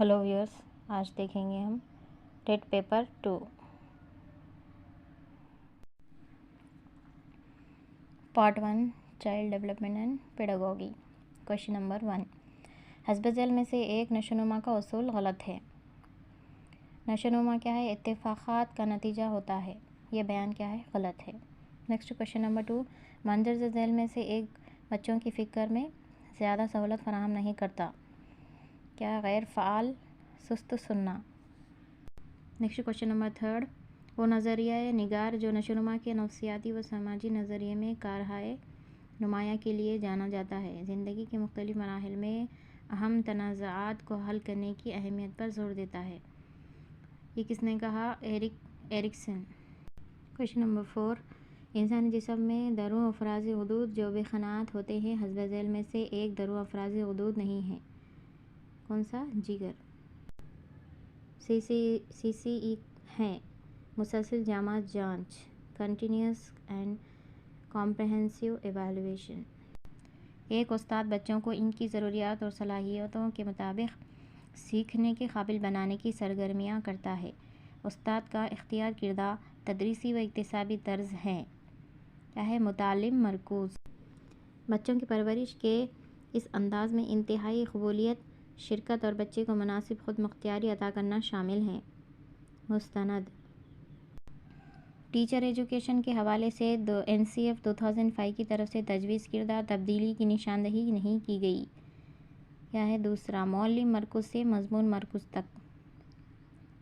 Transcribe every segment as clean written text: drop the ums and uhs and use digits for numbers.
Hello viewers, आज देखेंगे हम TET paper 2 part 1 child development and pedagogy. Question number 1, हस्ब ज़ैल में से एक नशोनुमा का उसूल गलत है। नशोनुमा क्या है? इत्तेफाक़ात का नतीजा होता है। ये बयान क्या है? गलत है। नेक्स्ट क्वेश्चन नंबर 2, मंदरजा ज़ैल में से एक बच्चों की फ़िक्र में ज़्यादा सहूलत फराहम नहीं करता। क्या? गैर फ़ाल, सुस्त सुनना। नेक्स्ट क्वेश्चन नंबर 3, वो नज़रिया निगार जो नशोनुमा के नफ्सियाती व समाजी नज़रिए में कारहाय नुमाया के लिए जाना जाता है, ज़िंदगी के मुख्तलिफ मराहिल में अहम तनाज़ात को हल करने की अहमियत पर जोर देता है। ये किसने कहा? एरिक्सन। क्वेश्चन नंबर 4, इंसानी जिस्म में दरू अफराज़ी गुदूद जो बेखनात होते हैं, हस्ब ज़ैल में से एक दरू अफराज़ी गुदूद नहीं है। कौन सा? जिगर। CCE है मुसलसल जामा जांच, कंटिन्यूस एंड कॉम्प्रहेंसिव एवेलुएशन। एक उस्ताद बच्चों को इनकी ज़रूरियात और सलाहियतों के मुताबिक सीखने के काबिल बनाने की सरगर्मियाँ करता है। उस्ताद का इख्तियार किर्दा तदरीसी व इक्तिसाबी तर्ज़ है। क्या है? मुतालिम मरकूज़। बच्चों की परवरिश के इस अंदाज़ में इंतहाई क़बूलियत, शिरकत और बच्चे को मुनासिब खुद मुख्तियारी अता करना शामिल हैं। मुस्तनद टीचर एजुकेशन के हवाले से NCF 2005 की तरफ से तजवीज़ किर्दा तब्दीली की निशानदही नहीं की गई। क्या है? दूसरा, मौलिम मरकुज़ से मज़मून मरकुज़ तक।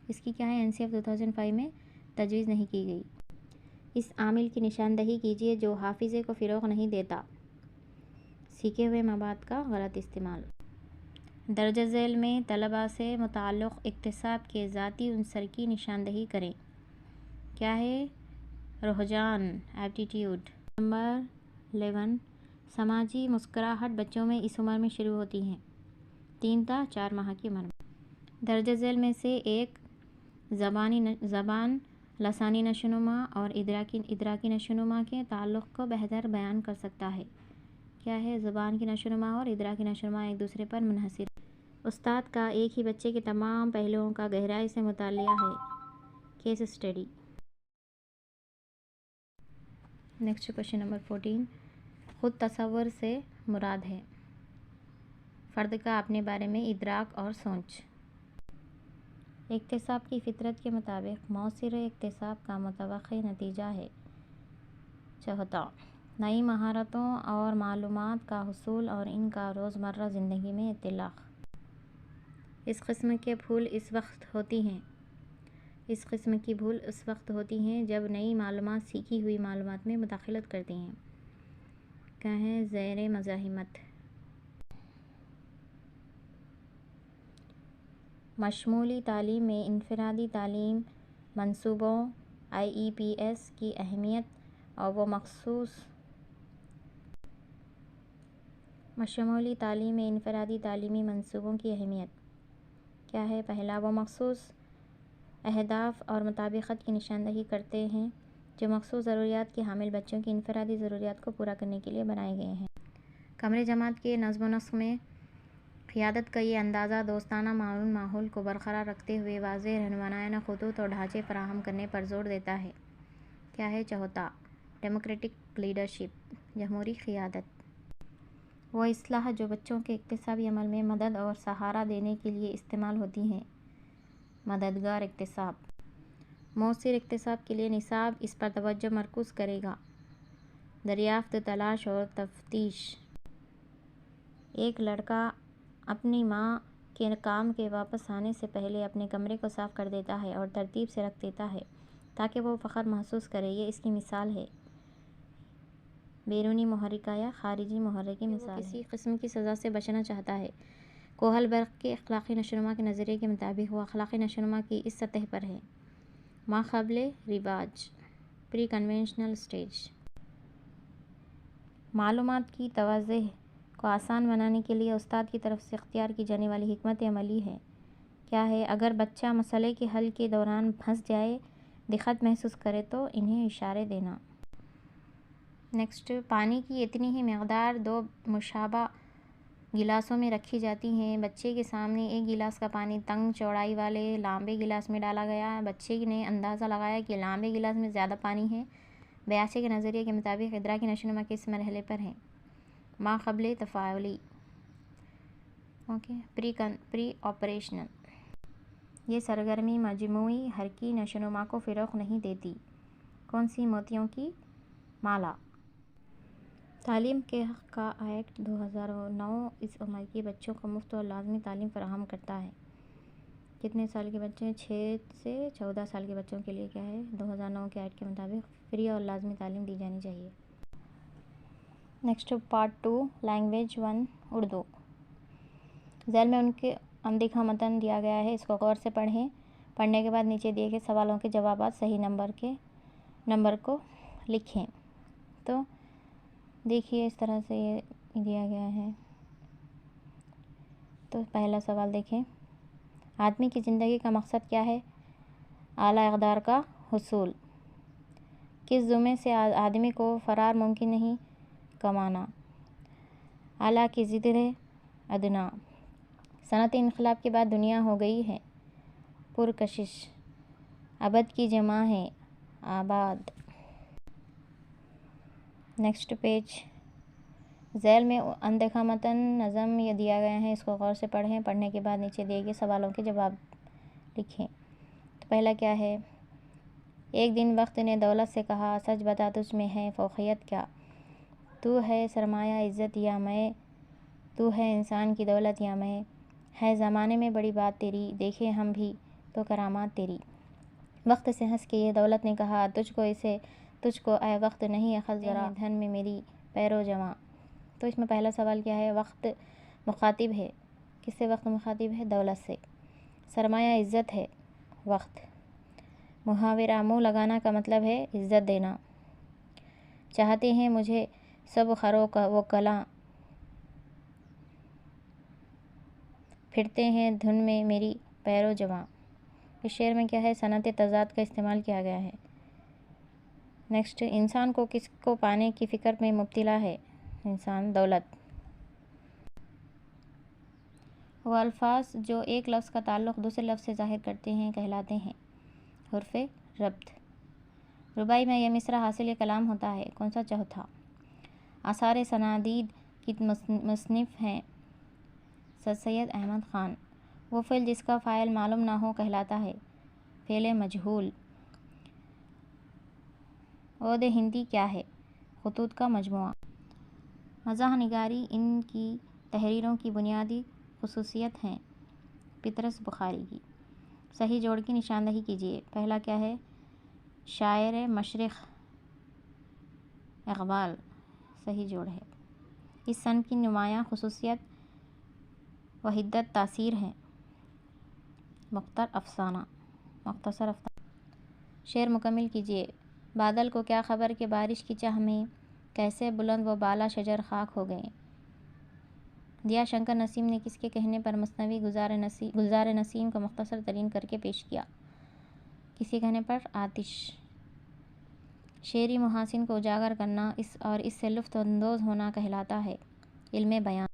इसकी क्या है? NCF 2005 में तजवीज़ नहीं की गई। इस आमिल की निशानदही कीजिए जो हाफिज़े को फ़िरोग़ नहीं देता। सीखे हुए मवाद का गलत इस्तेमाल। दर्ज झैल में तलबा से मुताल्लिक़ इक्तिसाब के ज़ाती उन्सर की निशानदही करें। क्या है? रुझान, एप्टीट्यूड। नंबर 11, समाजी मुस्कुराहट बच्चों में इस उम्र में शुरू होती हैं, 3 ta 4 माह की उम्र में। दर्ज झैल में से एक ज़बान लसानी नशोनुमा और इदराकी नशोनुमा के ताल्लुक़ को बेहतर बयान कर सकता है। क्या है? ज़बान की नशोनुमा और इदराकी नशोनुमा एक दूसरे पर मुनहसिर। उस्ताद का एक ही बच्चे के तमाम पहलुओं का गहराई से मुतालिया है। Case study. Next question number 14, खुद तसव्वुर से मुराद है फ़र्द का अपने बारे में इदराक और सोच। इक्तिसाब की फ़ितरत के मुताबिक मौसिर इक्तिसाब का मुतवक्की नतीजा है। चौथा, नई महारतों और मालूमात का हुसूल और इनका रोज़मर्रा ज़िंदगी में इत्तलाक़। इस किस्म की भूल इस वक्त होती हैं जब नई मालूमात सीखी हुई मालूमात में मुदाखलत करती हैं। क्या है? ज़ैर मज़ाहिमत। मशमूली तालीम में इनफ़रादी तालीम मंसूबों IEPS की अहमियत और वो मख़सूस मशमूली तालीम में इनफ़रादी तालीमी मंसूबों की अहमियत। क्या है? पहला, वो मख़सूस अहदाफ़ और मुताबिक़त की निशानदही करते हैं जो मख़सूस ज़रूरियात के हामिल बच्चों की इनफ़रादी ज़रूरियात को पूरा करने के लिए बनाए गए हैं। कमरे जमात के नज़्म व नस्क़ में क़ियादत का ये अंदाज़ा दोस्ताना माहौल को बरक़रार रखते हुए वाज़ेह रहनुमाना ख़ुतूत और ढांचे फ़राहम करने पर ज़ोर देता है। क्या है? चौथा, डेमोक्रेटिक लीडरशिप, जमहूरी क़ियादत। वो इस्लाह जो बच्चों के इक्तिसाबी अमल में मदद और सहारा देने के लिए इस्तेमाल होती हैं। मददगार इक्तिसाब। मौसिर इक्तिसाब के लिए निसाब इस पर तवज्जो मरकूज़ करेगा। दरियाफ़्त, तलाश और तफ्तीश। एक लड़का अपनी माँ के काम के वापस आने से पहले अपने कमरे को साफ़ कर देता है और तरतीब से रख देता है ताकि वो फ़ख्र महसूस करे। ये इसकी मिसाल है। बैरूनी मुहर्रिका या ख़ारिजी मुहर्रिक की मिसाल है। किसी किस्म की सज़ा से बचना चाहता है। कोहलबर्ग के अखलाक़ी नशोनुमा के नज़रिए के मुताबिक वो अखलाक़ी नशोनुमा की इस सतह पर है, माक़ाबिले रिवाज, प्री कन्वेंशनल स्टेज। मालूमात की तवाज़ुह को आसान बनाने के लिए उस्ताद की तरफ से इख्तियार की जाने वाली हिकमत अमली है। क्या है? अगर बच्चा मसले के हल के दौरान फंस जाए, दिक्कत महसूस करे तो इन्हें इशारे देना। नेक्स्ट, पानी की इतनी ही मक़दार 2 मुशाबा گلاسوں میں رکھی جاتی ہیں۔ بچے کے سامنے ایک گلاس کا پانی تنگ چوڑائی والے لامبے گلاس میں ڈالا گیا۔ بچے نے اندازہ لگایا کہ لامبے گلاس میں زیادہ پانی ہے۔ بیاسی کے نظریے کے مطابق ادراکی نشوونما کس مرحلے پر ہے؟ ماقبل تفاعلی، پری آپریشنل۔ یہ سرگرمی مجموعی حرکی نشوونما کو فروغ نہیں دیتی۔ کون سی؟ موتیوں کی مالا۔ تعلیم کے حق کا ایکٹ 2009 اس عمر کے بچوں کو مفت اور لازمی تعلیم فراہم کرتا ہے۔ کتنے سال کے بچے؟ 6 سے 14 سال کے بچوں کے لیے کیا ہے؟ 2009 کے ایکٹ کے مطابق فری اور لازمی تعلیم دی جانی چاہیے۔ Next part 2 language 1 Urdu. ذیل میں ان کے اندیکھا متن دیا گیا ہے، اس کو غور سے پڑھیں۔ پڑھنے کے بعد نیچے دیے گئے سوالوں کے جوابات صحیح نمبر کو لکھیں۔ تو دیکھیے اس طرح سے یہ دیا گیا ہے۔ تو پہلا سوال دیکھیں، آدمی کی زندگی کا مقصد کیا ہے؟ اعلیٰ اقدار کا حصول۔ کس ذمے سے آدمی کو فرار ممکن نہیں؟ کمانا۔ اعلیٰ کی ضد ہے ادنیٰ۔ صنعتی انقلاب کے بعد دنیا ہو گئی ہے پرکشش۔ ابد کی جمع ہے آباد۔ Next page. ذیل میں اندیکھا متن نظم یہ دیا گیا ہے، اس کو غور سے پڑھیں۔ پڑھنے کے بعد نیچے دیے گئے سوالوں کے جواب لکھیں۔ تو پہلا کیا ہے؟ ایک دن وقت نے دولت سے کہا، سچ بتا تجھ میں ہے فوقیت کیا؟ تو ہے سرمایہ عزت یا میں؟ تو ہے انسان کی دولت یا میں؟ ہے زمانے میں بڑی بات تیری، دیکھے ہم بھی تو کرامات تیری۔ وقت سے ہنس کے یہ دولت نے کہا، تجھ کو اے وقت نہیں اخذ ذرا دھن میں میری پیرو جواں۔ تو اس میں پہلا سوال کیا ہے؟ وقت مخاطب ہے، کس سے وقت مخاطب ہے؟ دولت سے۔ سرمایہ عزت ہے، وقت۔ محاورہ منہ لگانا کا مطلب ہے عزت دینا۔ چاہتے ہیں مجھے سب خرو و کلاں، پھرتے ہیں دھن میں میری پیرو جواں۔ اس شعر میں کیا ہے؟ صنعت تضاد کا استعمال کیا گیا ہے۔ نیکسٹ، انسان کو کس کو پانے کی فکر میں مبتلا ہے؟ انسان، دولت۔ وہ الفاظ جو ایک لفظ کا تعلق دوسرے لفظ سے ظاہر کرتے ہیں کہلاتے ہیں حرف ربط۔ رباعی میں یہ مصرع حاصل کلام ہوتا ہے، کون سا؟ چوتھا۔ آثار سنادید کی مصنف ہیں سر سید احمد خان۔ وہ فعل جس کا فاعل معلوم نہ ہو کہلاتا ہے فعل مجہول۔ عود ہندی کیا ہے؟ خطوط کا مجموعہ۔ مزاح نگاری ان کی تحریروں کی بنیادی خصوصیت ہے پطرس بخاری کی۔ صحیح جوڑ کی نشاندہی کیجیے۔ پہلا کیا ہے؟ شاعر مشرق اقبال، صحیح جوڑ ہے۔ اس صنف کی نمایاں خصوصیت وحدت تاثیر ہے۔ مختصر افسانہ۔ شعر مکمل کیجیے۔ بادل کو کیا خبر کہ بارش کی چاہ میں کیسے بلند و بالا شجر خاک ہو گئے۔ دیا شنکر نسیم نے کس کے کہنے پر مثنوی گلزار نسیم کو مختصر ترین کر کے پیش کیا؟ کسی کہنے پر؟ آتش۔ شعری محاسن کو اجاگر کرنا اور اس سے لطف اندوز ہونا کہلاتا ہے علم بیان۔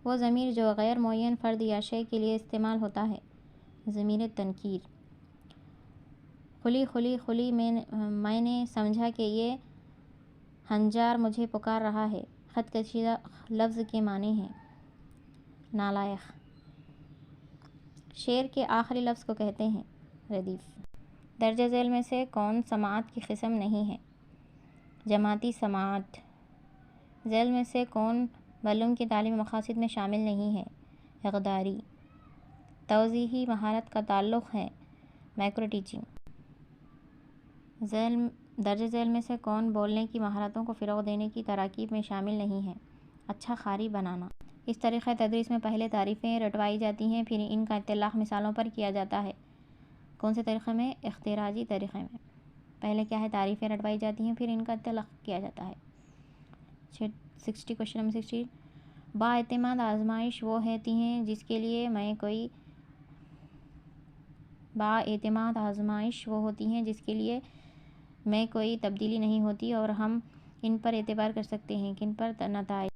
وہ ضمیر جو غیر معین فرد یا شے کے لیے استعمال ہوتا ہے ضمیر تنکیر۔ خلی میں نے سمجھا کہ یہ ہنجار مجھے پکار رہا ہے۔ خط کشیدہ لفظ کے معنی ہیں نالائق۔ شعر کے آخری لفظ کو کہتے ہیں ردیف۔ درج ذیل میں سے کون سماعت کی قسم نہیں ہے؟ جماعتی سماعت۔ ذیل میں سے کون معلوم کی تعلیمی مقاصد میں شامل نہیں ہے؟ اقداری۔ توضیحی مہارت کا تعلق ہے مائکرو ٹیچنگ۔ درج ذیل میں سے کون بولنے کی مہارتوں کو فروغ دینے کی تراکیب میں شامل نہیں ہے؟ اچھا قاری بنانا۔ اس طریقہ تدریس میں پہلے تعریفیں رٹوائی جاتی ہیں، پھر ان کا اطلاق مثالوں پر کیا جاتا ہے۔ کون سے طریقے میں؟ اختراجی طریقے میں۔ پہلے کیا ہے؟ تعریفیں رٹوائی جاتی ہیں، پھر ان کا اطلاق کیا جاتا ہے۔ 60 نمبر 60 بااعتماد آزمائش وہ ہوتی ہیں جس کے لیے میں کوئی تبدیلی نہیں ہوتی اور ہم ان پر اعتبار کر سکتے ہیں۔ کن پر؟ نتائج۔